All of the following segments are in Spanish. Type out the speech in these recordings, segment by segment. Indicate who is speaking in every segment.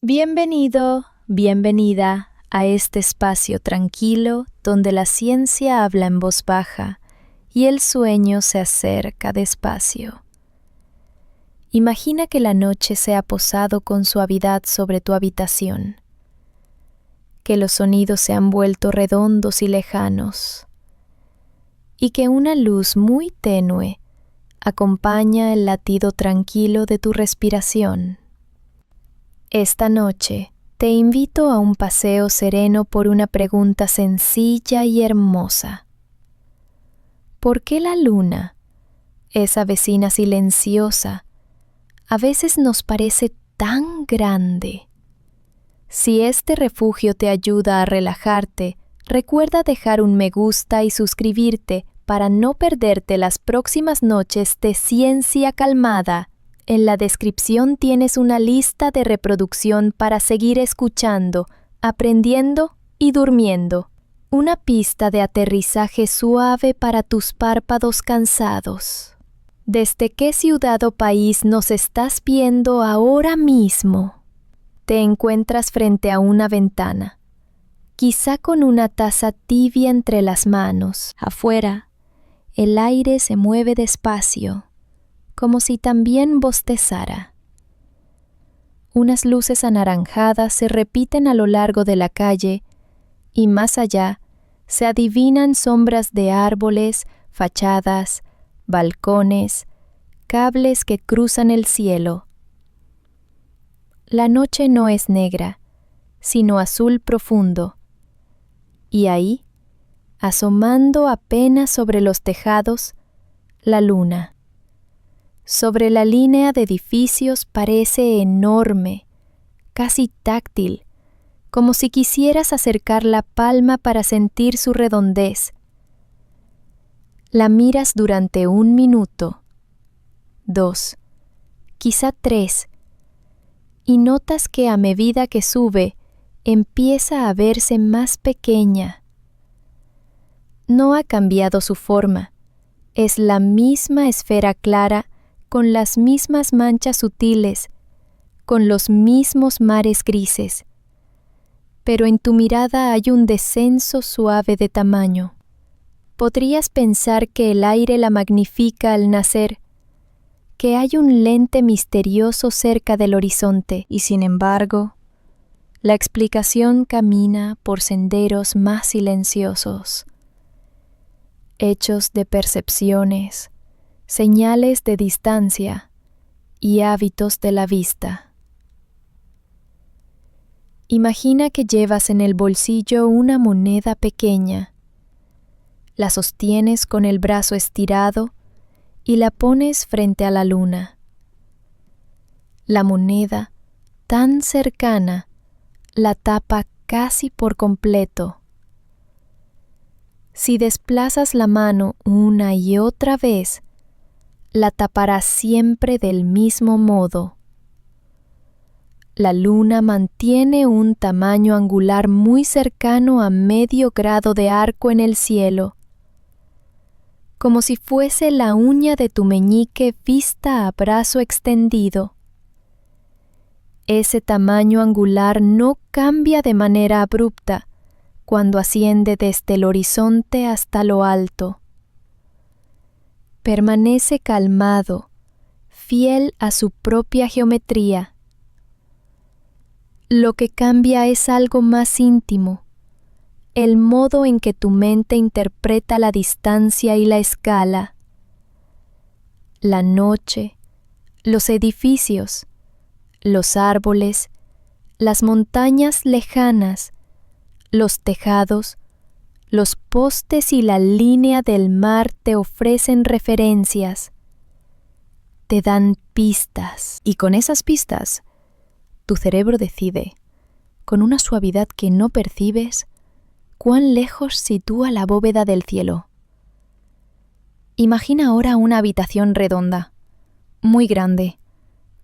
Speaker 1: Bienvenido, bienvenida a este espacio tranquilo donde la ciencia habla en voz baja y el sueño se acerca despacio. Imagina que la noche se ha posado con suavidad sobre tu habitación, que los sonidos se han vuelto redondos y lejanos, y que una luz muy tenue acompaña el latido tranquilo de tu respiración. Esta noche te invito a un paseo sereno por una pregunta sencilla y hermosa. ¿Por qué la luna, esa vecina silenciosa, a veces nos parece tan grande? Si este refugio te ayuda a relajarte, recuerda dejar un me gusta y suscribirte para no perderte las próximas noches de Ciencia Calmada. En la descripción tienes una lista de reproducción para seguir escuchando, aprendiendo y durmiendo. Una pista de aterrizaje suave para tus párpados cansados. ¿Desde qué ciudad o país nos estás viendo ahora mismo? Te encuentras frente a una ventana, quizá con una taza tibia entre las manos. Afuera, el aire se mueve despacio, como si también bostezara. Unas luces anaranjadas se repiten a lo largo de la calle y más allá se adivinan sombras de árboles, fachadas, balcones, cables que cruzan el cielo. La noche no es negra, sino azul profundo, y ahí, asomando apenas sobre los tejados, la luna. Sobre la línea de edificios parece enorme, casi táctil, como si quisieras acercar la palma para sentir su redondez. La miras durante 1 minuto, 2, quizá 3, y notas que a medida que sube, empieza a verse más pequeña. No ha cambiado su forma, es la misma esfera clara, con las mismas manchas sutiles, con los mismos mares grises. Pero en tu mirada hay un descenso suave de tamaño. Podrías pensar que el aire la magnifica al nacer, que hay un lente misterioso cerca del horizonte, y sin embargo, la explicación camina por senderos más silenciosos, hechos de percepciones, señales de distancia y hábitos de la vista. Imagina que llevas en el bolsillo una moneda pequeña. La sostienes con el brazo estirado y la pones frente a la luna. La moneda, tan cercana, la tapa casi por completo. Si desplazas la mano una y otra vez, la tapará siempre del mismo modo. La luna mantiene un tamaño angular muy cercano a medio grado de arco en el cielo, como si fuese la uña de tu meñique vista a brazo extendido. Ese tamaño angular no cambia de manera abrupta cuando asciende desde el horizonte hasta lo alto. Permanece calmado, fiel a su propia geometría. Lo que cambia es algo más íntimo, el modo en que tu mente interpreta la distancia y la escala. La noche, los edificios, los árboles, las montañas lejanas, los tejados, los postes y la línea del mar te ofrecen referencias, te dan pistas. Y con esas pistas, tu cerebro decide, con una suavidad que no percibes, cuán lejos sitúa la bóveda del cielo. Imagina ahora una habitación redonda, muy grande,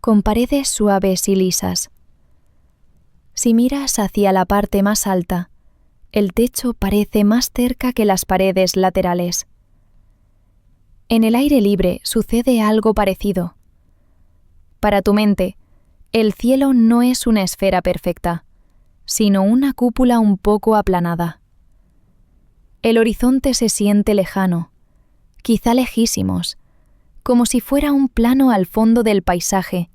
Speaker 1: con paredes suaves y lisas. Si miras hacia la parte más alta, el techo parece más cerca que las paredes laterales. En el aire libre sucede algo parecido. Para tu mente, El cielo no es una esfera perfecta, sino una cúpula un poco aplanada. El horizonte se siente lejano, quizá lejísimos, como si fuera un plano al fondo del paisaje,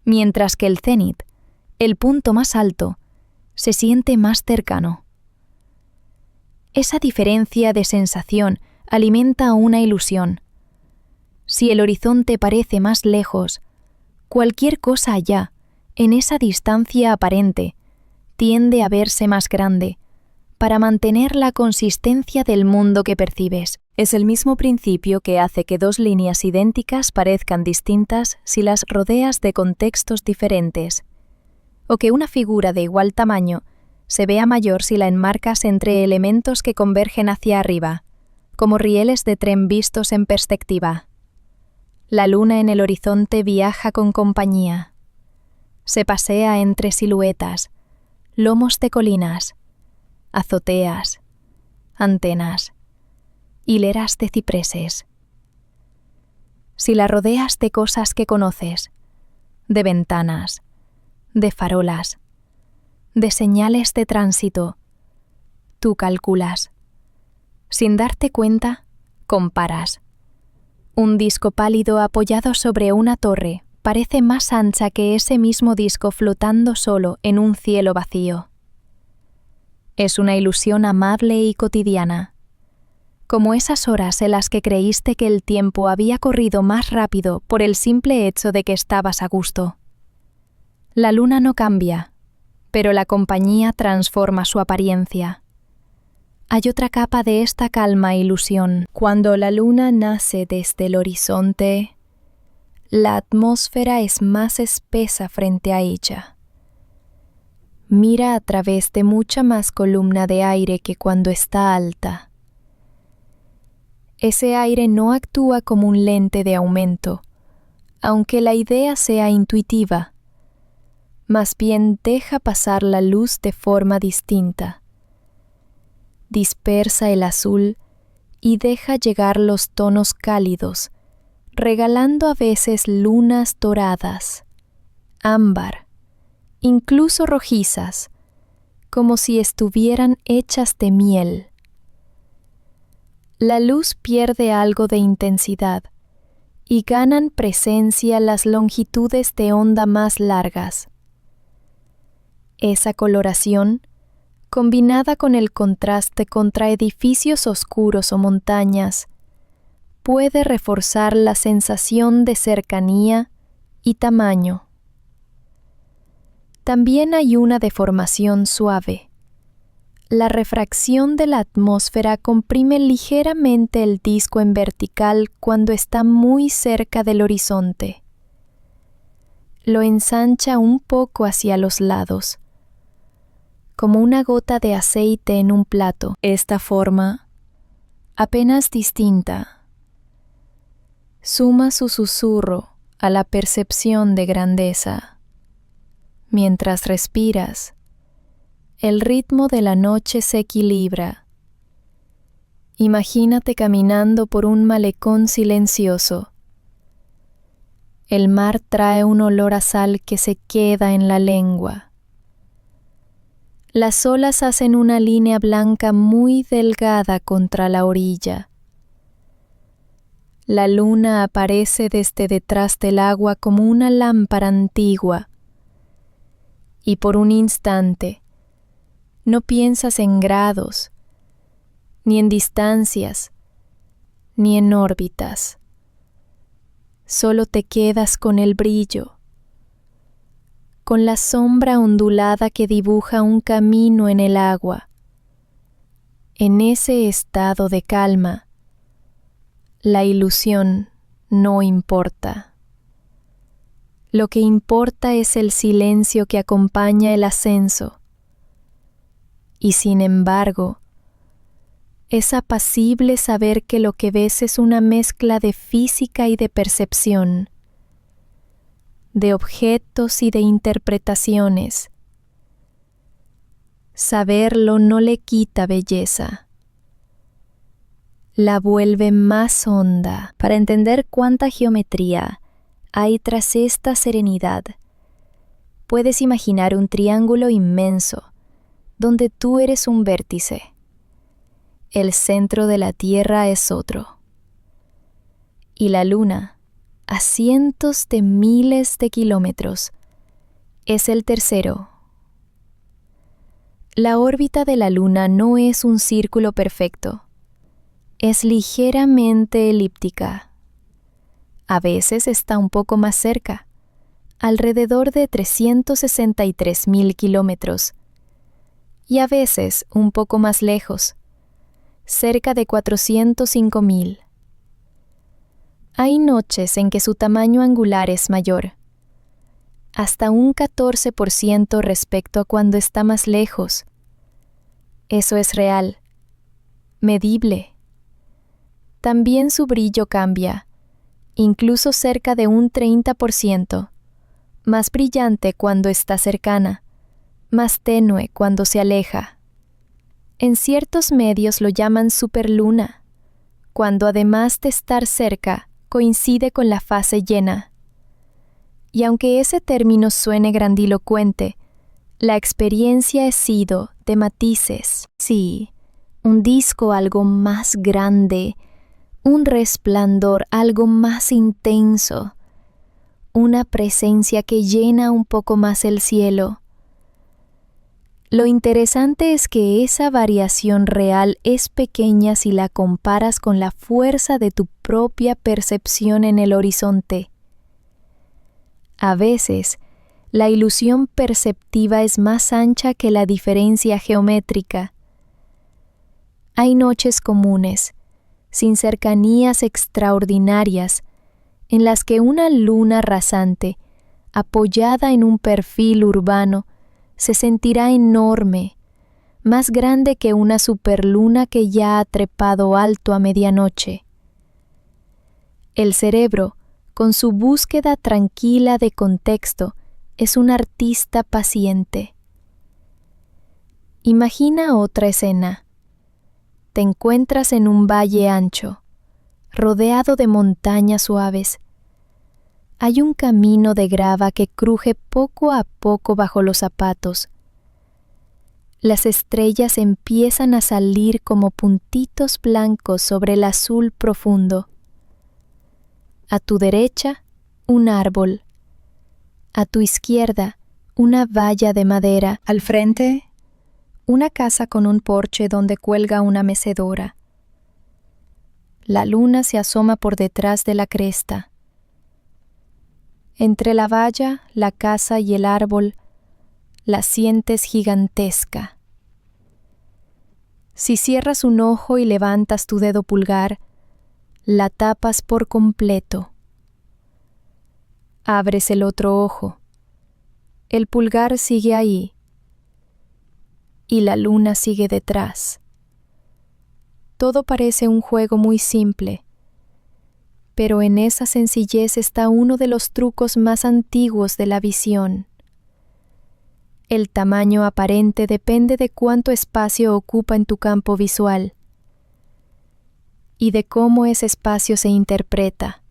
Speaker 1: mientras que el cénit, el punto más alto, se siente más cercano. Esa diferencia de sensación alimenta una ilusión. Si el horizonte parece más lejos, cualquier cosa allá, en esa distancia aparente, tiende a verse más grande, para mantener la consistencia del mundo que percibes. Es el mismo principio que hace que dos líneas idénticas parezcan distintas si las rodeas de contextos diferentes, o que una figura de igual tamaño se vea mayor si la enmarcas entre elementos que convergen hacia arriba, como rieles de tren vistos en perspectiva. La luna en el horizonte viaja con compañía. Se pasea entre siluetas, lomos de colinas, azoteas, antenas, hileras de cipreses. Si la rodeas de cosas que conoces, de ventanas, de farolas, de señales de tránsito, tú calculas. Sin darte cuenta, comparas. Un disco pálido apoyado sobre una torre parece más ancha que ese mismo disco flotando solo en un cielo vacío. Es una ilusión amable y cotidiana, como esas horas en las que creíste que el tiempo había corrido más rápido por el simple hecho de que estabas a gusto. La luna no cambia, pero la compañía transforma su apariencia. Hay otra capa de esta calma ilusión. Cuando la luna nace desde el horizonte, la atmósfera es más espesa frente a ella. Mira a través de mucha más columna de aire que cuando está alta. Ese aire no actúa como un lente de aumento, aunque la idea sea intuitiva. Más bien deja pasar la luz de forma distinta. Dispersa el azul y deja llegar los tonos cálidos, regalando a veces lunas doradas, ámbar, incluso rojizas, como si estuvieran hechas de miel. La luz pierde algo de intensidad y ganan presencia las longitudes de onda más largas. Esa coloración, combinada con el contraste contra edificios oscuros o montañas, puede reforzar la sensación de cercanía y tamaño. También hay una deformación suave. La refracción de la atmósfera comprime ligeramente el disco en vertical cuando está muy cerca del horizonte. Lo ensancha un poco hacia los lados, como una gota de aceite en un plato. Esta forma, apenas distinta, suma su susurro a la percepción de grandeza. Mientras respiras, el ritmo de la noche se equilibra. Imagínate caminando por un malecón silencioso. El mar trae un olor a sal que se queda en la lengua. Las olas hacen una línea blanca muy delgada contra la orilla. La luna aparece desde detrás del agua como una lámpara antigua. Y por un instante, no piensas en grados, ni en distancias, ni en órbitas. Solo te quedas con el brillo, con la sombra ondulada que dibuja un camino en el agua. En ese estado de calma, la ilusión no importa. Lo que importa es el silencio que acompaña el ascenso. Y sin embargo, es apacible saber que lo que ves es una mezcla de física y de percepción, de objetos y de interpretaciones. Saberlo no le quita belleza, la vuelve más honda. Para entender cuánta geometría hay tras esta serenidad, puedes imaginar un triángulo inmenso, donde tú eres un vértice. El centro de la Tierra es otro. Y la Luna, a cientos de miles de kilómetros, es el tercero. La órbita de la Luna no es un círculo perfecto. Es ligeramente elíptica. A veces está un poco más cerca, alrededor de 363.000 kilómetros, y a veces un poco más lejos, cerca de 405.000. Hay noches en que su tamaño angular es mayor, hasta un 14% respecto a cuando está más lejos. Eso es real, medible. También su brillo cambia, incluso cerca de un 30%, más brillante cuando está cercana, más tenue cuando se aleja. En ciertos medios lo llaman superluna, cuando además de estar cerca, coincide con la fase llena. Y aunque ese término suene grandilocuente, la experiencia ha sido de matices. Sí, un disco algo más grande, un resplandor algo más intenso, una presencia que llena un poco más el cielo. Lo interesante es que esa variación real es pequeña si la comparas con la fuerza de tu propia percepción en el horizonte. A veces, la ilusión perceptiva es más ancha que la diferencia geométrica. Hay noches comunes, sin cercanías extraordinarias, en las que una luna rasante, apoyada en un perfil urbano, se sentirá enorme, más grande que una superluna que ya ha trepado alto a medianoche. El cerebro, con su búsqueda tranquila de contexto, es un artista paciente. Imagina otra escena. Te encuentras en un valle ancho, rodeado de montañas suaves. Hay un camino de grava que cruje poco a poco bajo los zapatos. Las estrellas empiezan a salir como puntitos blancos sobre el azul profundo. A tu derecha, un árbol. A tu izquierda, una valla de madera. Al frente, una casa con un porche donde cuelga una mecedora. La luna se asoma por detrás de la cresta. Entre la valla, la casa y el árbol, la sientes gigantesca. Si cierras un ojo y levantas tu dedo pulgar, la tapas por completo. Abres el otro ojo. El pulgar sigue ahí. Y la luna sigue detrás. Todo parece un juego muy simple, pero en esa sencillez está uno de los trucos más antiguos de la visión. El tamaño aparente depende de cuánto espacio ocupa en tu campo visual y de cómo ese espacio se interpreta.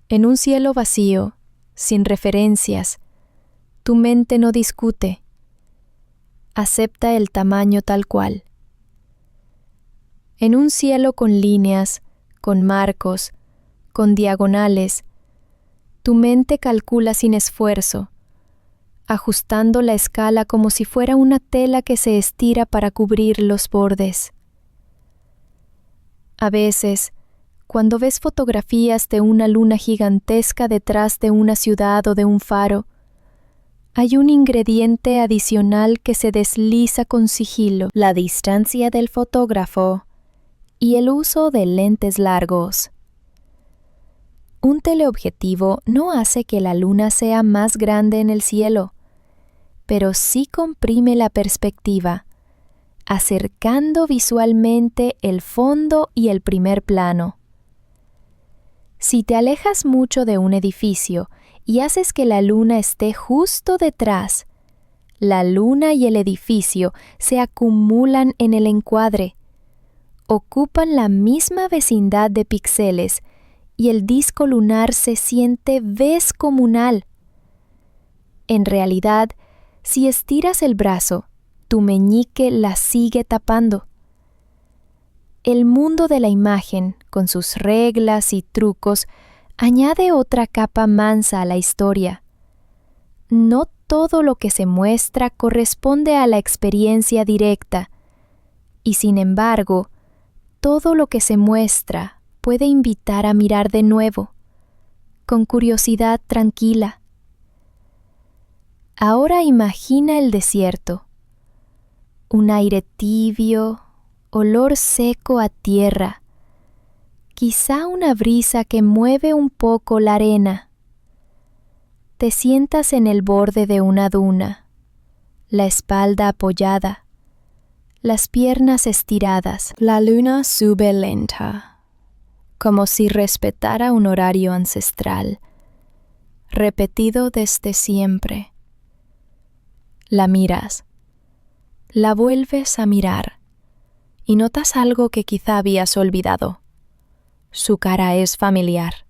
Speaker 1: En un cielo vacío, sin referencias, tu mente no discute, acepta el tamaño tal cual. En un cielo con líneas, con marcos, con diagonales, tu mente calcula sin esfuerzo, ajustando la escala como si fuera una tela que se estira para cubrir los bordes. A veces, cuando ves fotografías de una luna gigantesca detrás de una ciudad o de un faro, hay un ingrediente adicional que se desliza con sigilo: la distancia del fotógrafo y el uso de lentes largos. Un teleobjetivo no hace que la luna sea más grande en el cielo, pero sí comprime la perspectiva, acercando visualmente el fondo y el primer plano. Si te alejas mucho de un edificio y haces que la luna esté justo detrás, la luna y el edificio se acumulan en el encuadre, ocupan la misma vecindad de píxeles y el disco lunar se siente descomunal. En realidad, si estiras el brazo, tu meñique la sigue tapando. El mundo de la imagen, con sus reglas y trucos, añade otra capa mansa a la historia. No todo lo que se muestra corresponde a la experiencia directa, y sin embargo, todo lo que se muestra puede invitar a mirar de nuevo, con curiosidad tranquila. Ahora imagina el desierto, un aire tibio, olor seco a tierra, quizá una brisa que mueve un poco la arena. Te sientas en el borde de una duna, la espalda apoyada, las piernas estiradas. La luna sube lenta, como si respetara un horario ancestral, repetido desde siempre. La miras, la vuelves a mirar y notas algo que quizá habías olvidado. Su cara es familiar.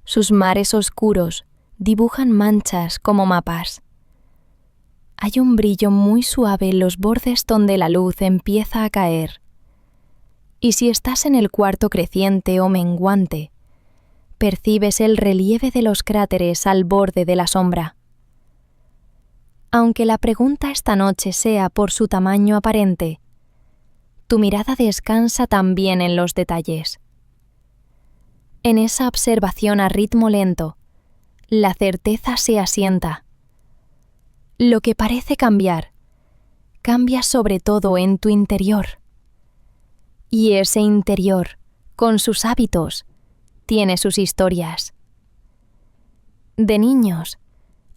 Speaker 1: Sus mares oscuros dibujan manchas como mapas. Hay un brillo muy suave en los bordes donde la luz empieza a caer. Y si estás en el cuarto creciente o menguante, percibes el relieve de los cráteres al borde de la sombra. Aunque la pregunta esta noche sea por su tamaño aparente, tu mirada descansa también en los detalles. En esa observación a ritmo lento, la certeza se asienta. Lo que parece cambiar, cambia sobre todo en tu interior. Y ese interior, con sus hábitos, tiene sus historias. De niños,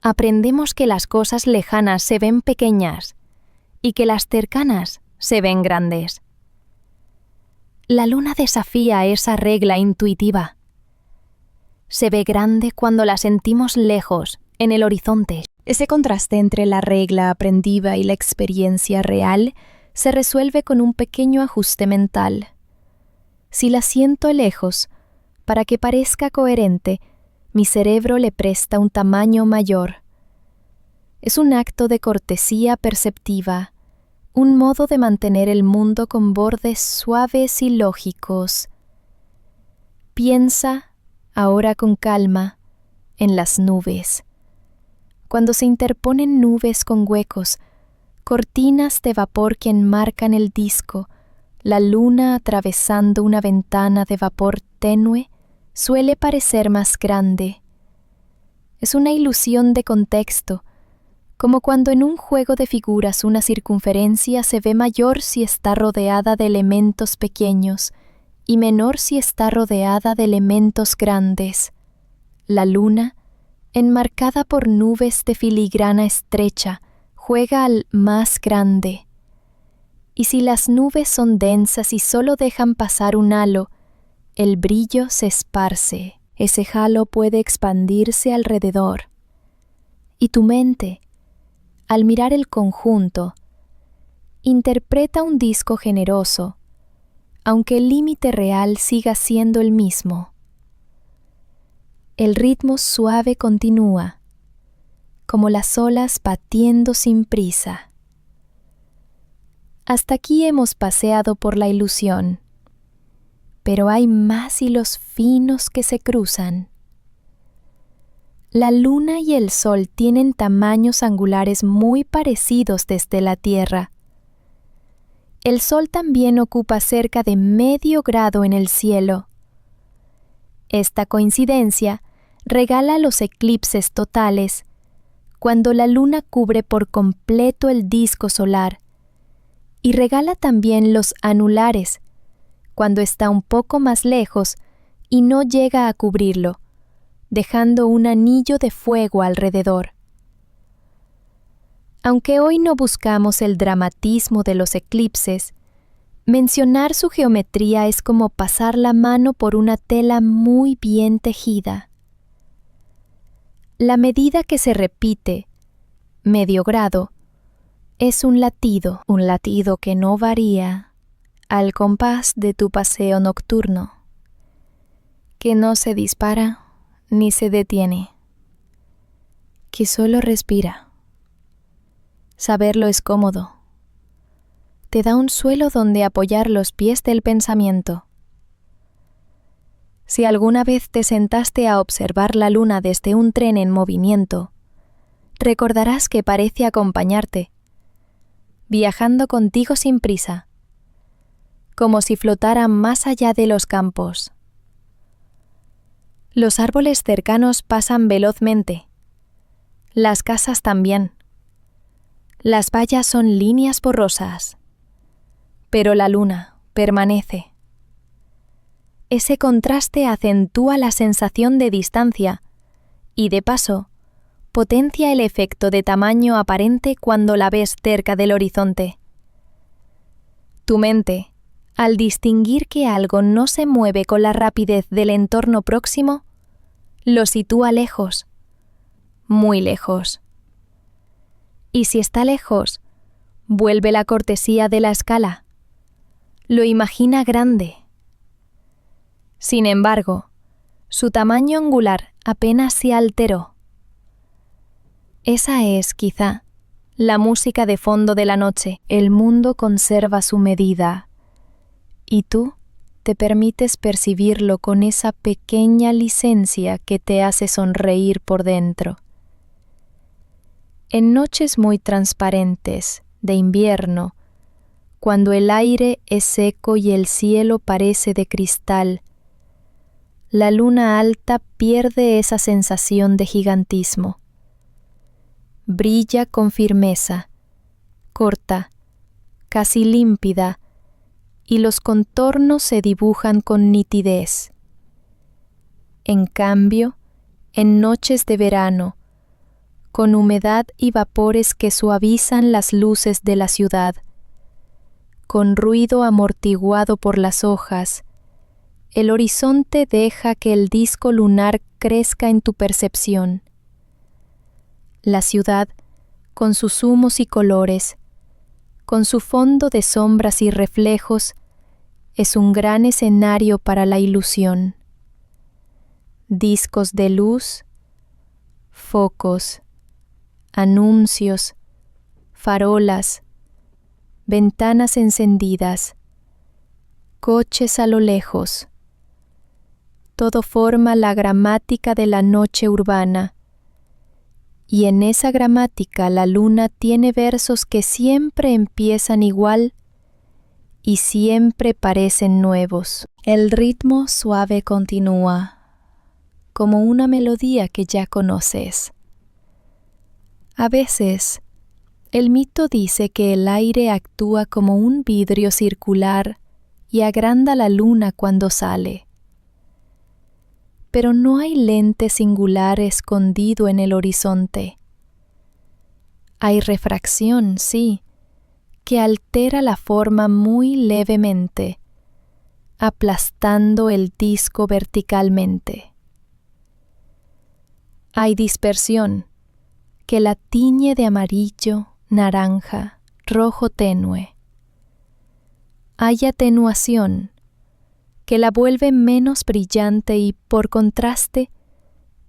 Speaker 1: aprendemos que las cosas lejanas se ven pequeñas y que las cercanas se ven grandes. La luna desafía esa regla intuitiva. Se ve grande cuando la sentimos lejos, en el horizonte. Ese contraste entre la regla aprendida y la experiencia real se resuelve con un pequeño ajuste mental. Si la siento lejos, para que parezca coherente, mi cerebro le presta un tamaño mayor. Es un acto de cortesía perceptiva, un modo de mantener el mundo con bordes suaves y lógicos. Piensa, ahora con calma, en las nubes. Cuando se interponen nubes con huecos, cortinas de vapor que enmarcan el disco, la luna atravesando una ventana de vapor tenue, suele parecer más grande. Es una ilusión de contexto, como cuando en un juego de figuras una circunferencia se ve mayor si está rodeada de elementos pequeños y menor si está rodeada de elementos grandes. La luna, enmarcada por nubes de filigrana estrecha, juega al más grande. Y si las nubes son densas y solo dejan pasar un halo, el brillo se esparce. Ese halo puede expandirse alrededor. Y tu mente, al mirar el conjunto, interpreta un disco generoso, aunque el límite real siga siendo el mismo. El ritmo suave continúa, como las olas batiendo sin prisa. Hasta aquí hemos paseado por la ilusión, pero hay más hilos finos que se cruzan. La luna y el sol tienen tamaños angulares muy parecidos desde la Tierra. El sol también ocupa cerca de medio grado en el cielo. Esta coincidencia regala los eclipses totales, cuando la luna cubre por completo el disco solar, y regala también los anulares, cuando está un poco más lejos y no llega a cubrirlo, dejando un anillo de fuego alrededor. Aunque hoy no buscamos el dramatismo de los eclipses, mencionar su geometría es como pasar la mano por una tela muy bien tejida. La medida que se repite, medio grado, es un latido que no varía al compás de tu paseo nocturno, que no se dispara ni se detiene, que solo respira. Saberlo es cómodo. Te da un suelo donde apoyar los pies del pensamiento. Si alguna vez te sentaste a observar la luna desde un tren en movimiento, recordarás que parece acompañarte, viajando contigo sin prisa, como si flotara más allá de los campos. Los árboles cercanos pasan velozmente, las casas también. Las vallas son líneas borrosas, pero la luna permanece. Ese contraste acentúa la sensación de distancia y, de paso, potencia el efecto de tamaño aparente cuando la ves cerca del horizonte. Tu mente, al distinguir que algo no se mueve con la rapidez del entorno próximo, lo sitúa lejos, muy lejos. Y si está lejos, vuelve la cortesía de la escala. Lo imagina grande. Sin embargo, su tamaño angular apenas se alteró. Esa es, quizá, la música de fondo de la noche. El mundo conserva su medida, y tú te permites percibirlo con esa pequeña licencia que te hace sonreír por dentro. En noches muy transparentes, de invierno, cuando el aire es seco y el cielo parece de cristal, la luna alta pierde esa sensación de gigantismo. Brilla con firmeza, corta, casi límpida, y los contornos se dibujan con nitidez. En cambio, en noches de verano, con humedad y vapores que suavizan las luces de la ciudad, con ruido amortiguado por las hojas, el horizonte deja que el disco lunar crezca en tu percepción. La ciudad, con sus humos y colores, con su fondo de sombras y reflejos, es un gran escenario para la ilusión. Discos de luz, focos, anuncios, farolas, ventanas encendidas, coches a lo lejos. Todo forma la gramática de la noche urbana, y en esa gramática la luna tiene versos que siempre empiezan igual y siempre parecen nuevos. El ritmo suave continúa, como una melodía que ya conoces. A veces, el mito dice que el aire actúa como un vidrio circular y agranda la luna cuando sale. Pero no hay lente singular escondido en el horizonte. Hay refracción, sí, que altera la forma muy levemente, aplastando el disco verticalmente. Hay dispersión, que la tiñe de amarillo, naranja, rojo tenue. Hay atenuación, que la vuelve menos brillante y, por contraste,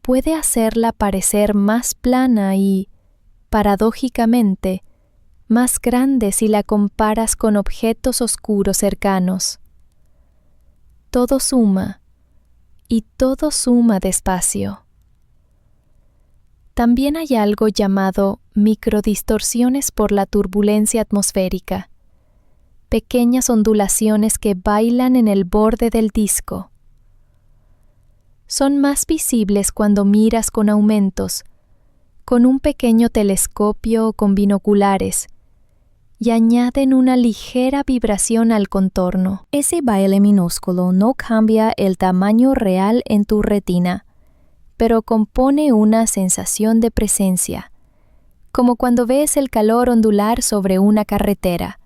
Speaker 1: puede hacerla parecer más plana y, paradójicamente, más grande si la comparas con objetos oscuros cercanos. Todo suma, y todo suma despacio. También hay algo llamado microdistorsiones por la turbulencia atmosférica, pequeñas ondulaciones que bailan en el borde del disco. Son más visibles cuando miras con aumentos, con un pequeño telescopio o con binoculares, y añaden una ligera vibración al contorno. Ese baile minúsculo no cambia el tamaño real en tu retina, pero compone una sensación de presencia, como cuando ves el calor ondular sobre una carretera.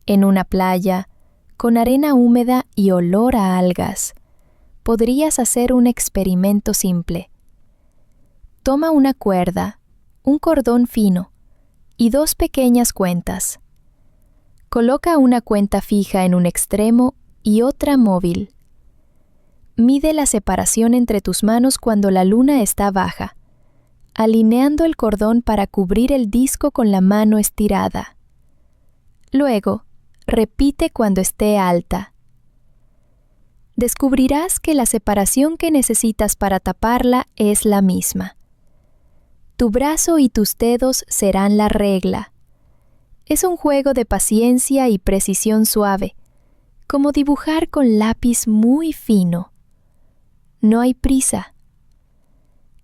Speaker 1: En una playa, con arena húmeda y olor a algas, podrías hacer un experimento simple. Toma una cuerda, un cordón fino y dos pequeñas cuentas. Coloca una cuenta fija en un extremo y otra móvil. Mide la separación entre tus manos cuando la luna está baja, alineando el cordón para cubrir el disco con la mano estirada. Luego, repite cuando esté alta. Descubrirás que la separación que necesitas para taparla es la misma. Tu brazo y tus dedos serán la regla. Es un juego de paciencia y precisión suave, como dibujar con lápiz muy fino. No hay prisa.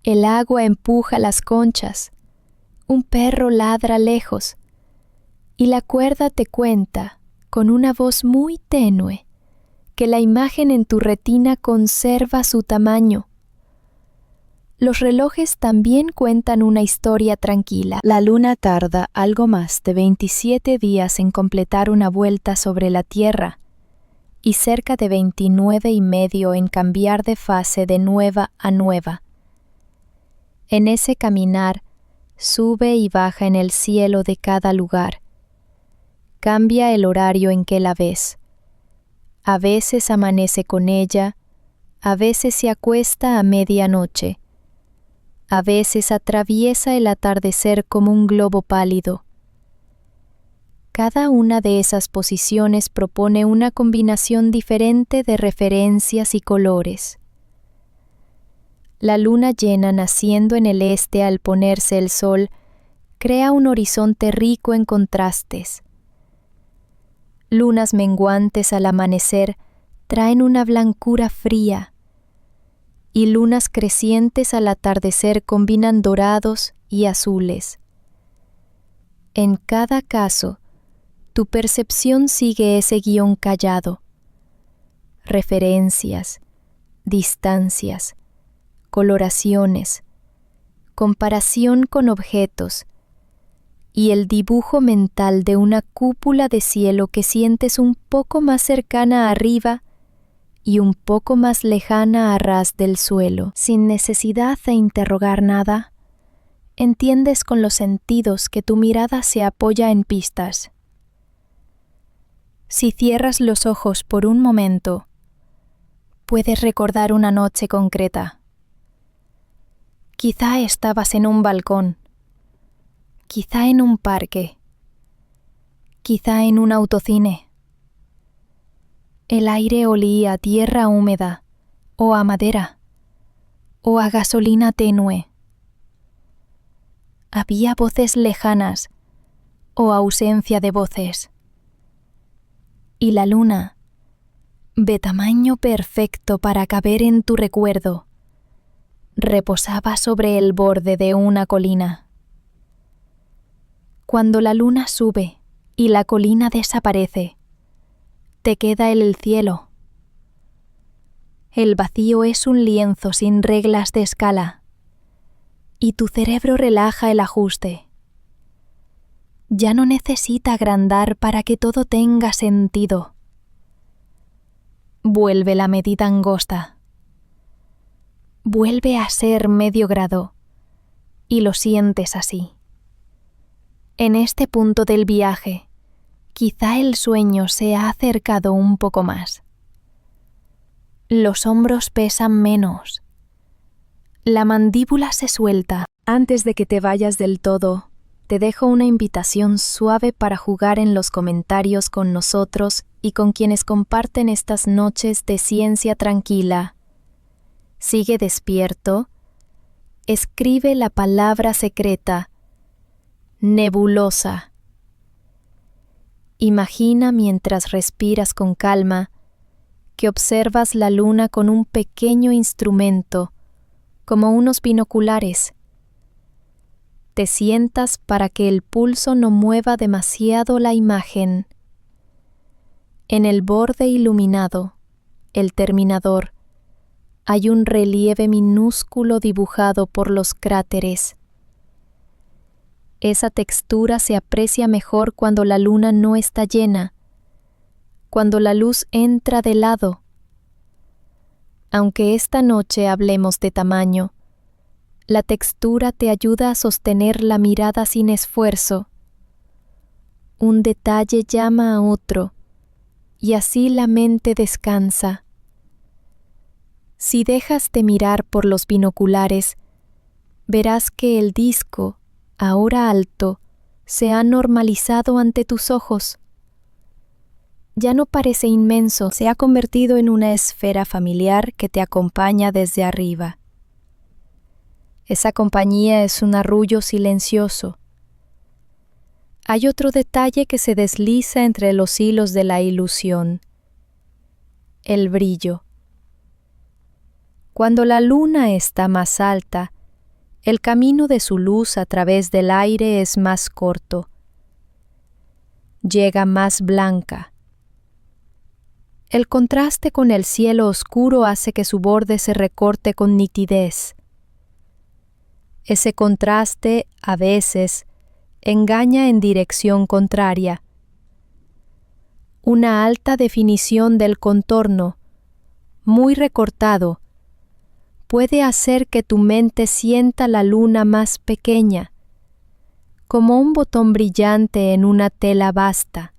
Speaker 1: El agua empuja las conchas, un perro ladra lejos, y la cuerda te cuenta, con una voz muy tenue, que la imagen en tu retina conserva su tamaño. Los relojes también cuentan una historia tranquila. La luna tarda algo más de 27 días en completar una vuelta sobre la Tierra y cerca de 29 y medio en cambiar de fase de nueva a nueva. En ese caminar, sube y baja en el cielo de cada lugar. Cambia el horario en que la ves. A veces amanece con ella, a veces se acuesta a medianoche. A veces atraviesa el atardecer como un globo pálido. Cada una de esas posiciones propone una combinación diferente de referencias y colores. La luna llena naciendo en el este al ponerse el sol crea un horizonte rico en contrastes. Lunas menguantes al amanecer traen una blancura fría, y lunas crecientes al atardecer combinan dorados y azules. En cada caso, tu percepción sigue ese guión callado. Referencias, distancias, coloraciones, comparación con objetos y el dibujo mental de una cúpula de cielo que sientes un poco más cercana arriba y un poco más lejana a ras del suelo. Sin necesidad de interrogar nada, entiendes con los sentidos que tu mirada se apoya en pistas. Si cierras los ojos por un momento, puedes recordar una noche concreta. Quizá estabas en un balcón, quizá en un parque, quizá en un autocine. El aire olía a tierra húmeda, o a madera, o a gasolina tenue. Había voces lejanas, o ausencia de voces. Y la luna, de tamaño perfecto para caber en tu recuerdo, reposaba sobre el borde de una colina. Cuando la luna sube y la colina desaparece, te queda el cielo. El vacío es un lienzo sin reglas de escala, y tu cerebro relaja el ajuste. Ya no necesita agrandar para que todo tenga sentido. Vuelve la medida angosta. Vuelve a ser medio grado, y lo sientes así. En este punto del viaje, quizá el sueño se ha acercado un poco más. Los hombros pesan menos. La mandíbula se suelta. Antes de que te vayas del todo, te dejo una invitación suave para jugar en los comentarios con nosotros y con quienes comparten estas noches de ciencia tranquila. Sigue despierto. Escribe la palabra secreta, nebulosa. Imagina mientras respiras con calma que observas la luna con un pequeño instrumento, como unos binoculares. Te sientas para que el pulso no mueva demasiado la imagen. En el borde iluminado, el terminador, hay un relieve minúsculo dibujado por los cráteres. Esa textura se aprecia mejor cuando la luna no está llena, cuando la luz entra de lado. Aunque esta noche hablemos de tamaño, la textura te ayuda a sostener la mirada sin esfuerzo. Un detalle llama a otro, y así la mente descansa. Si dejas de mirar por los binoculares, verás que el disco, ahora alto, se ha normalizado ante tus ojos. Ya no parece inmenso, se ha convertido en una esfera familiar que te acompaña desde arriba. Esa compañía es un arrullo silencioso. Hay otro detalle que se desliza entre los hilos de la ilusión: el brillo. Cuando la luna está más alta, el camino de su luz a través del aire es más corto. Llega más blanca. El contraste con el cielo oscuro hace que su borde se recorte con nitidez. Ese contraste, a veces, engaña en dirección contraria. Una alta definición del contorno, muy recortado, puede hacer que tu mente sienta la luna más pequeña, como un botón brillante en una tela vasta.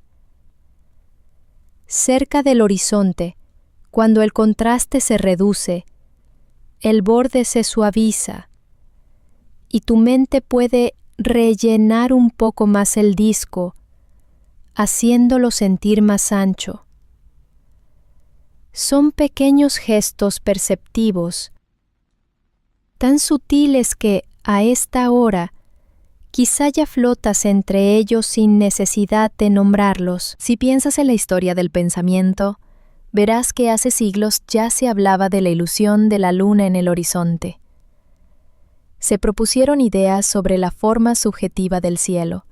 Speaker 1: Cerca del horizonte, cuando el contraste se reduce, el borde se suaviza y tu mente puede rellenar un poco más el disco, haciéndolo sentir más ancho. Son pequeños gestos perceptivos, tan sutiles que, a esta hora, quizá ya flotas entre ellos sin necesidad de nombrarlos. Si piensas en la historia del pensamiento, verás que hace siglos ya se hablaba de la ilusión de la luna en el horizonte. Se propusieron ideas sobre la forma subjetiva del cielo,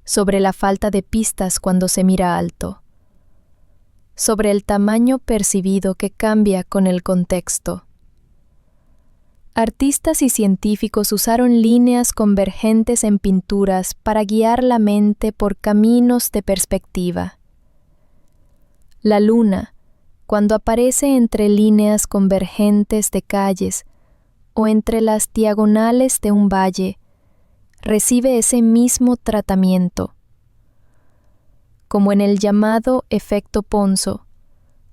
Speaker 1: sobre la falta de pistas cuando se mira alto, sobre el tamaño percibido que cambia con el contexto. Artistas y científicos usaron líneas convergentes en pinturas para guiar la mente por caminos de perspectiva. La luna, cuando aparece entre líneas convergentes de calles o entre las diagonales de un valle, recibe ese mismo tratamiento. Como en el llamado efecto Ponzo,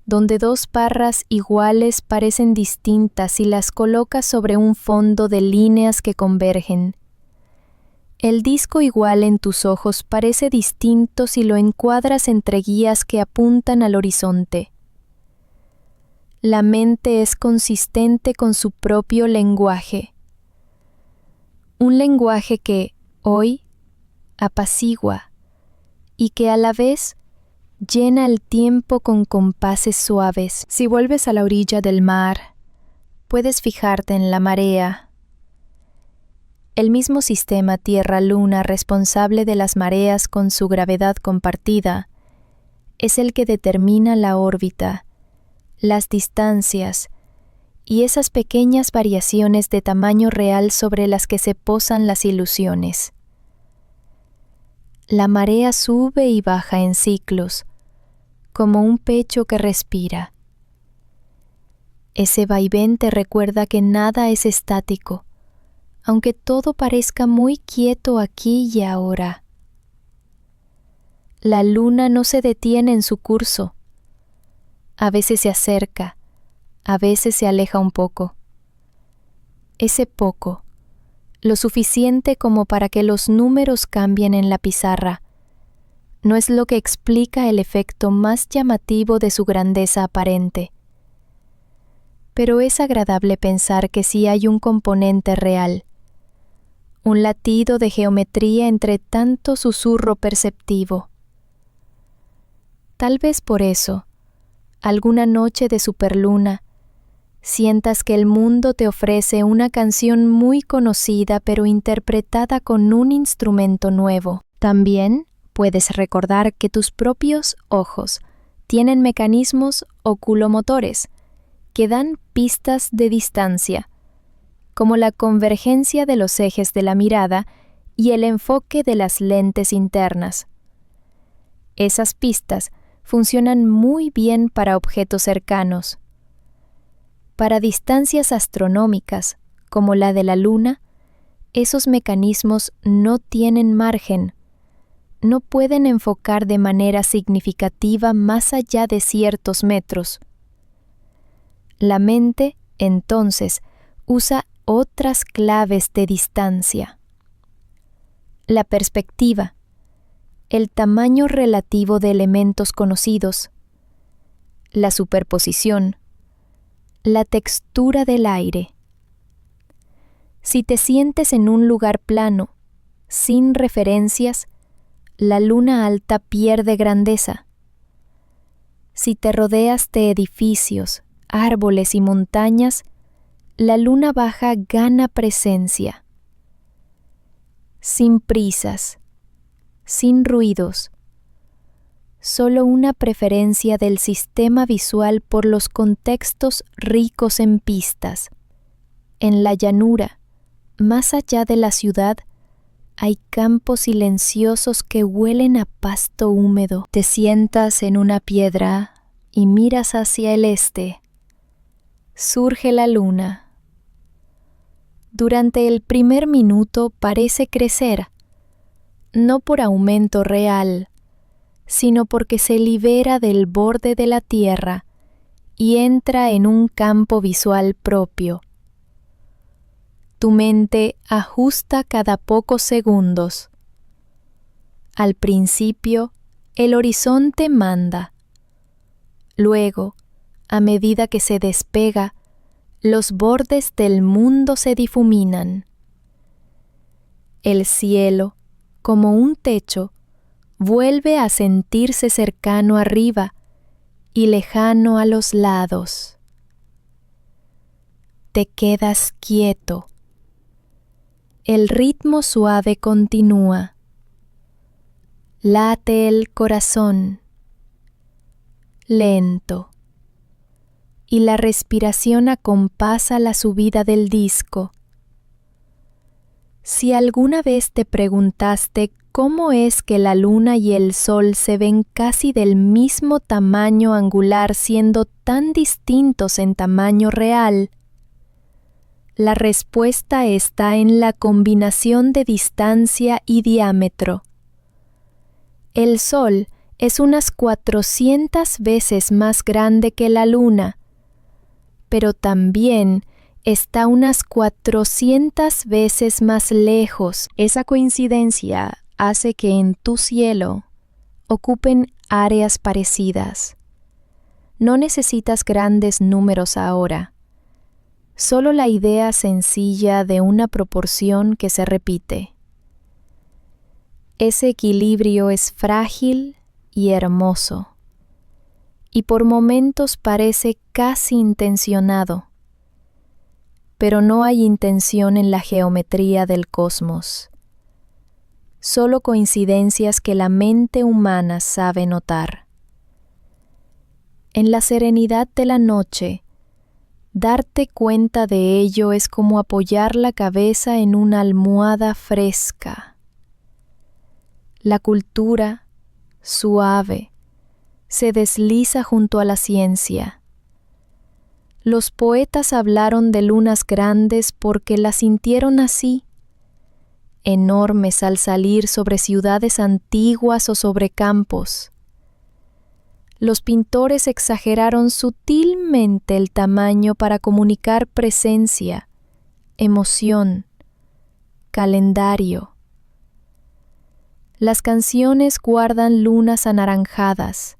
Speaker 1: donde dos barras iguales parecen distintas si las colocas sobre un fondo de líneas que convergen. El disco igual en tus ojos parece distinto si lo encuadras entre guías que apuntan al horizonte. La mente es consistente con su propio lenguaje. Un lenguaje que, hoy, apacigua y que a la vez llena el tiempo con compases suaves. Si vuelves a la orilla del mar, puedes fijarte en la marea. El mismo sistema Tierra-Luna responsable de las mareas con su gravedad compartida es el que determina la órbita, las distancias y esas pequeñas variaciones de tamaño real sobre las que se posan las ilusiones. La marea sube y baja en ciclos, como un pecho que respira. Ese vaivén te recuerda que nada es estático, aunque todo parezca muy quieto aquí y ahora. La luna no se detiene en su curso. A veces se acerca, a veces se aleja un poco. Ese poco, lo suficiente como para que los números cambien en la pizarra, no es lo que explica el efecto más llamativo de su grandeza aparente. Pero es agradable pensar que sí hay un componente real, un latido de geometría entre tanto susurro perceptivo. Tal vez por eso, alguna noche de superluna, sientas que el mundo te ofrece una canción muy conocida pero interpretada con un instrumento nuevo. También puedes recordar que tus propios ojos tienen mecanismos oculomotores que dan pistas de distancia, como la convergencia de los ejes de la mirada y el enfoque de las lentes internas. Esas pistas funcionan muy bien para objetos cercanos. Para distancias astronómicas, como la de la Luna, esos mecanismos no tienen margen. No pueden enfocar de manera significativa más allá de ciertos metros. La mente, entonces, usa otras claves de distancia. La perspectiva, el tamaño relativo de elementos conocidos, la superposición, la textura del aire. Si te sientes en un lugar plano, sin referencias, la luna alta pierde grandeza. Si te rodeas de edificios, árboles y montañas, la luna baja gana presencia. Sin prisas, sin ruidos, solo una preferencia del sistema visual por los contextos ricos en pistas. En la llanura, más allá de la ciudad, hay campos silenciosos que huelen a pasto húmedo. Te sientas en una piedra y miras hacia el este. Surge la luna. Durante el primer minuto parece crecer, no por aumento real, sino porque se libera del borde de la Tierra y entra en un campo visual propio. Tu mente ajusta cada pocos segundos. Al principio, el horizonte manda. Luego, a medida que se despega, los bordes del mundo se difuminan. El cielo, como un techo, vuelve a sentirse cercano arriba y lejano a los lados. Te quedas quieto. El ritmo suave continúa. Late el corazón, lento, y la respiración acompasa la subida del disco. Si alguna vez te preguntaste cómo es que la luna y el sol se ven casi del mismo tamaño angular siendo tan distintos en tamaño real, la respuesta está en la combinación de distancia y diámetro. El Sol es unas 400 veces más grande que la Luna, pero también está unas 400 veces más lejos. Esa coincidencia hace que en tu cielo ocupen áreas parecidas. No necesitas grandes números ahora. Solo la idea sencilla de una proporción que se repite. Ese equilibrio es frágil y hermoso, y por momentos parece casi intencionado, pero no hay intención en la geometría del cosmos, solo coincidencias que la mente humana sabe notar. En la serenidad de la noche, darte cuenta de ello es como apoyar la cabeza en una almohada fresca. La cultura, suave, se desliza junto a la ciencia. Los poetas hablaron de lunas grandes porque las sintieron así, enormes al salir sobre ciudades antiguas o sobre campos. Los pintores exageraron sutilmente el tamaño para comunicar presencia, emoción, calendario. Las canciones guardan lunas anaranjadas,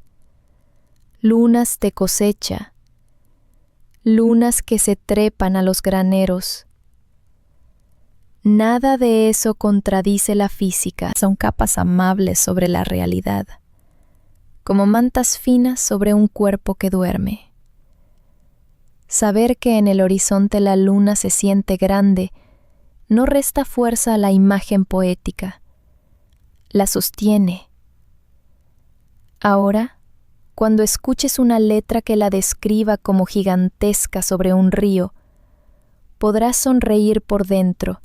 Speaker 1: lunas de cosecha, lunas que se trepan a los graneros. Nada de eso contradice la física, son capas amables sobre la realidad, como mantas finas sobre un cuerpo que duerme. Saber que en el horizonte la luna se siente grande no resta fuerza a la imagen poética, la sostiene. Ahora, cuando escuches una letra que la describa como gigantesca sobre un río, podrás sonreír por dentro,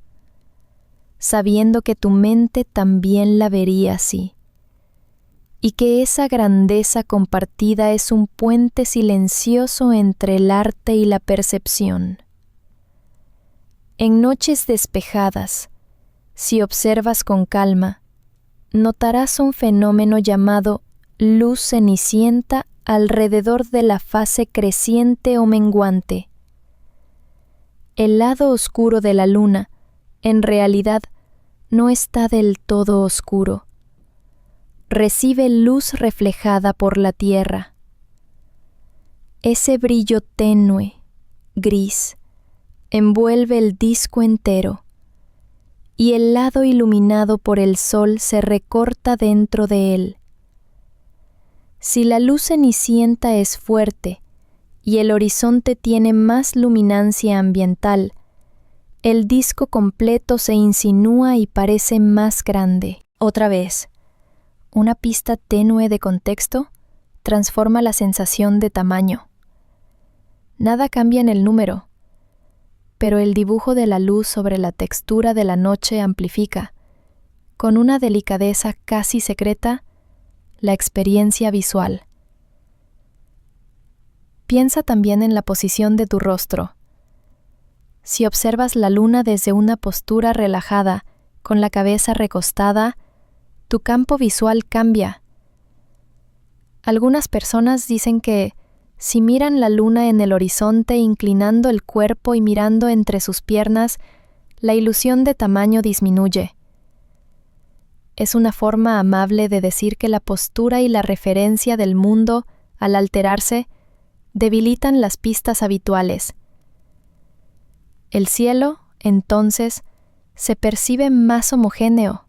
Speaker 1: sabiendo que tu mente también la vería así, y que esa grandeza compartida es un puente silencioso entre el arte y la percepción. En noches despejadas, si observas con calma, notarás un fenómeno llamado luz cenicienta alrededor de la fase creciente o menguante. El lado oscuro de la luna, en realidad, no está del todo oscuro. Recibe luz reflejada por la tierra. Ese brillo tenue, gris, envuelve el disco entero, y el lado iluminado por el sol se recorta dentro de él. Si la luz cenicienta es fuerte y el horizonte tiene más luminancia ambiental, el disco completo se insinúa y parece más grande. Otra vez, una pista tenue de contexto transforma la sensación de tamaño. Nada cambia en el número, pero el dibujo de la luz sobre la textura de la noche amplifica, con una delicadeza casi secreta, la experiencia visual. Piensa también en la posición de tu rostro. Si observas la luna desde una postura relajada, con la cabeza recostada, tu campo visual cambia. Algunas personas dicen que, si miran la luna en el horizonte inclinando el cuerpo y mirando entre sus piernas, la ilusión de tamaño disminuye. Es una forma amable de decir que la postura y la referencia del mundo, al alterarse, debilitan las pistas habituales. El cielo, entonces, se percibe más homogéneo.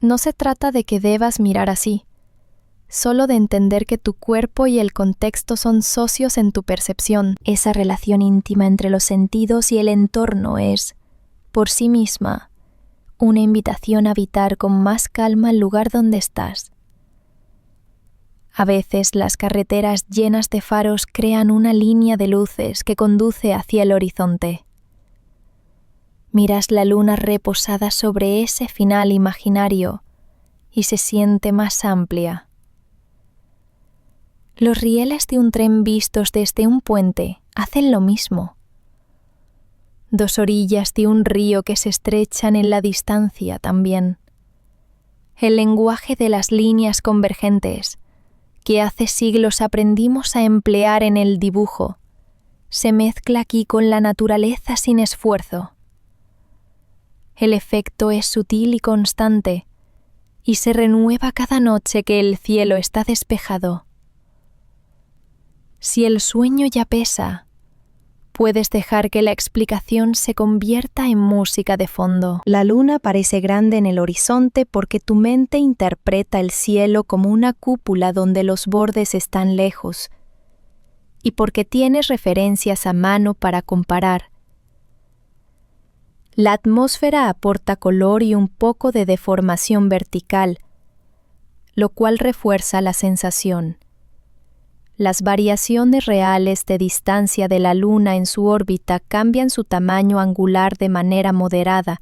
Speaker 1: No se trata de que debas mirar así, solo de entender que tu cuerpo y el contexto son socios en tu percepción. Esa relación íntima entre los sentidos y el entorno es, por sí misma, una invitación a habitar con más calma el lugar donde estás. A veces las carreteras llenas de faros crean una línea de luces que conduce hacia el horizonte. Miras la luna reposada sobre ese final imaginario y se siente más amplia. Los rieles de un tren vistos desde un puente hacen lo mismo. Dos orillas de un río que se estrechan en la distancia también. El lenguaje de las líneas convergentes, que hace siglos aprendimos a emplear en el dibujo, se mezcla aquí con la naturaleza sin esfuerzo. El efecto es sutil y constante, y se renueva cada noche que el cielo está despejado. Si el sueño ya pesa, puedes dejar que la explicación se convierta en música de fondo. La luna parece grande en el horizonte porque tu mente interpreta el cielo como una cúpula donde los bordes están lejos, y porque tienes referencias a mano para comparar. La atmósfera aporta color y un poco de deformación vertical, lo cual refuerza la sensación. Las variaciones reales de distancia de la Luna en su órbita cambian su tamaño angular de manera moderada,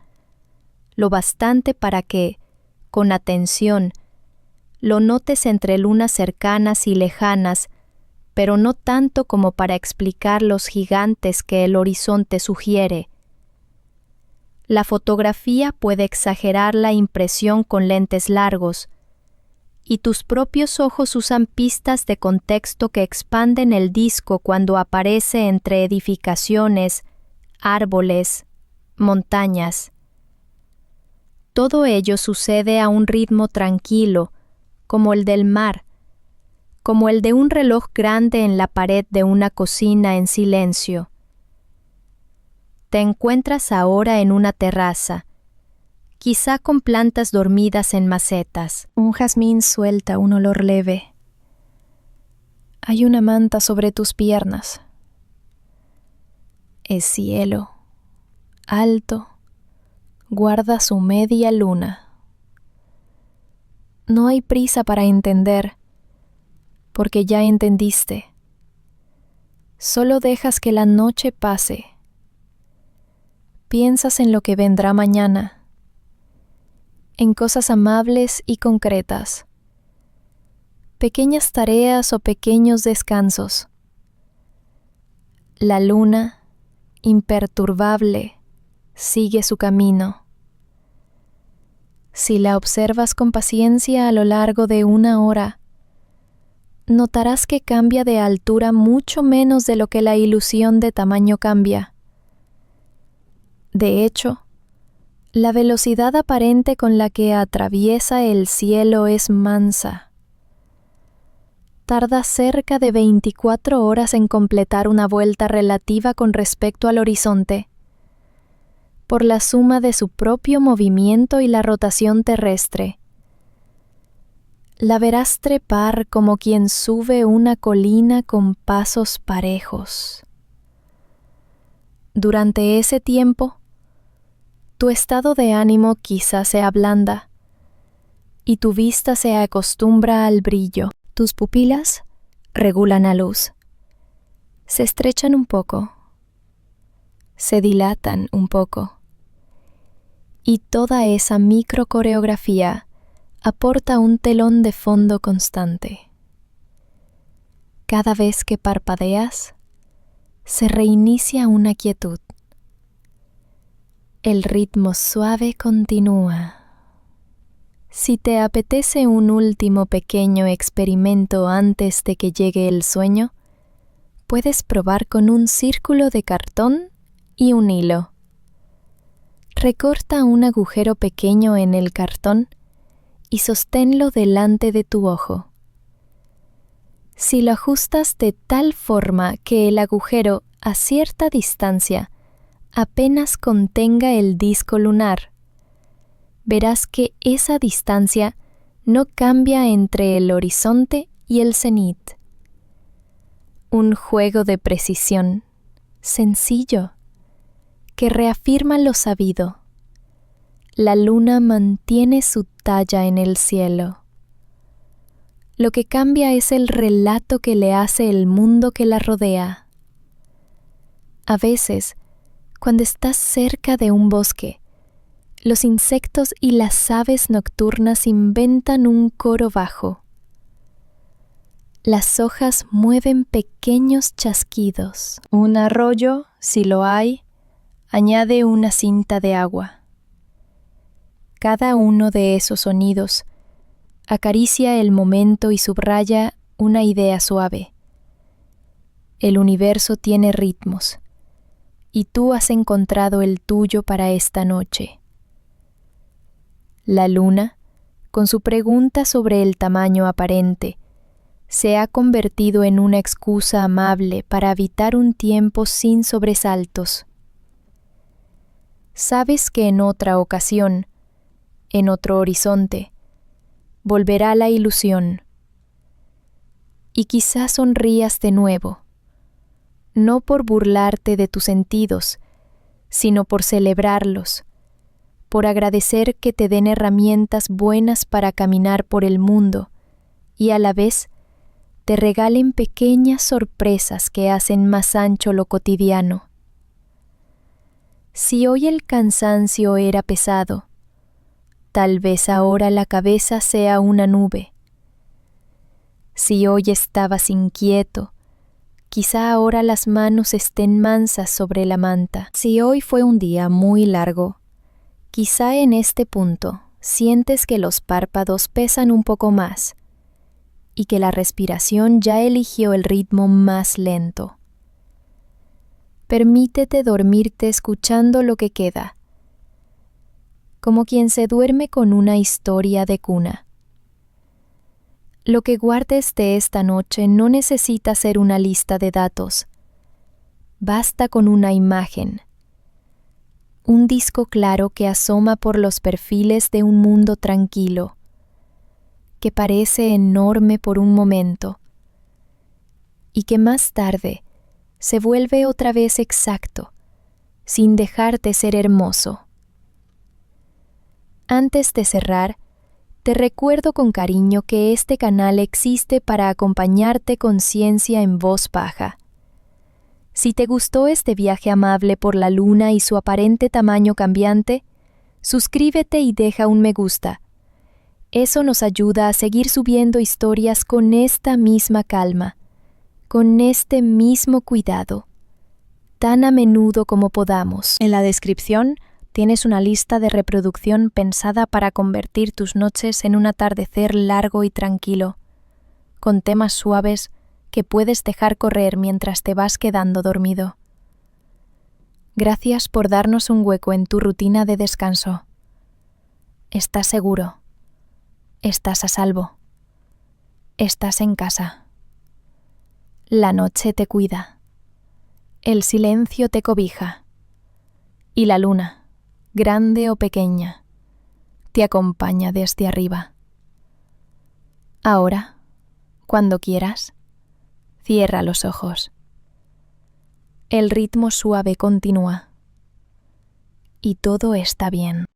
Speaker 1: lo bastante para que, con atención, lo notes entre lunas cercanas y lejanas, pero no tanto como para explicar los gigantes que el horizonte sugiere. La fotografía puede exagerar la impresión con lentes largos, y tus propios ojos usan pistas de contexto que expanden el disco cuando aparece entre edificaciones, árboles, montañas. Todo ello sucede a un ritmo tranquilo, como el del mar, como el de un reloj grande en la pared de una cocina en silencio. Te encuentras ahora en una terraza, quizá con plantas dormidas en macetas. Un jazmín suelta un olor leve. Hay una manta sobre tus piernas. Es cielo, alto, guarda su media luna. No hay prisa para entender, porque ya entendiste. Solo dejas que la noche pase. Piensas en lo que vendrá mañana, en cosas amables y concretas, pequeñas tareas o pequeños descansos. La luna, imperturbable, sigue su camino. Si la observas con paciencia a lo largo de una hora, notarás que cambia de altura mucho menos de lo que la ilusión de tamaño cambia. De hecho, la velocidad aparente con la que atraviesa el cielo es mansa. Tarda cerca de 24 horas en completar una vuelta relativa con respecto al horizonte, por la suma de su propio movimiento y la rotación terrestre. La verás trepar como quien sube una colina con pasos parejos. Durante ese tiempo, tu estado de ánimo quizá se ablanda y tu vista se acostumbra al brillo. Tus pupilas regulan la luz, se estrechan un poco, se dilatan un poco, y toda esa microcoreografía aporta un telón de fondo constante. Cada vez que parpadeas, se reinicia una quietud. El ritmo suave continúa. Si te apetece un último pequeño experimento antes de que llegue el sueño, puedes probar con un círculo de cartón y un hilo. Recorta un agujero pequeño en el cartón y sosténlo delante de tu ojo. Si lo ajustas de tal forma que el agujero a cierta distancia apenas contenga el disco lunar, verás que esa distancia no cambia entre el horizonte y el cenit. Un juego de precisión, sencillo, que reafirma lo sabido. La luna mantiene su talla en el cielo. Lo que cambia es el relato que le hace el mundo que la rodea. A veces, cuando estás cerca de un bosque, los insectos y las aves nocturnas inventan un coro bajo. Las hojas mueven pequeños chasquidos. Un arroyo, si lo hay, añade una cinta de agua. Cada uno de esos sonidos acaricia el momento y subraya una idea suave. El universo tiene ritmos, y tú has encontrado el tuyo para esta noche. La luna, con su pregunta sobre el tamaño aparente, se ha convertido en una excusa amable para habitar un tiempo sin sobresaltos. Sabes que en otra ocasión, en otro horizonte, volverá la ilusión. Y quizás sonrías de nuevo, no por burlarte de tus sentidos, sino por celebrarlos, por agradecer que te den herramientas buenas para caminar por el mundo y a la vez te regalen pequeñas sorpresas que hacen más ancho lo cotidiano. Si hoy el cansancio era pesado, tal vez ahora la cabeza sea una nube. Si hoy estabas inquieto, quizá ahora las manos estén mansas sobre la manta. Si hoy fue un día muy largo, quizá en este punto sientes que los párpados pesan un poco más y que la respiración ya eligió el ritmo más lento. Permítete dormirte escuchando lo que queda, como quien se duerme con una historia de cuna. Lo que guardes de esta noche no necesita ser una lista de datos. Basta con una imagen. Un disco claro que asoma por los perfiles de un mundo tranquilo, que parece enorme por un momento, y que más tarde se vuelve otra vez exacto, sin dejar de ser hermoso. Antes de cerrar, te recuerdo con cariño que este canal existe para acompañarte con ciencia en voz baja. Si te gustó este viaje amable por la luna y su aparente tamaño cambiante, suscríbete y deja un me gusta. Eso nos ayuda a seguir subiendo historias con esta misma calma, con este mismo cuidado, tan a menudo como podamos. En la descripción tienes una lista de reproducción pensada para convertir tus noches en un atardecer largo y tranquilo, con temas suaves que puedes dejar correr mientras te vas quedando dormido. Gracias por darnos un hueco en tu rutina de descanso. Estás seguro. Estás a salvo. Estás en casa. La noche te cuida. El silencio te cobija. Y la luna, grande o pequeña, te acompaña desde arriba. Ahora, cuando quieras, cierra los ojos. El ritmo suave continúa. Y todo está bien.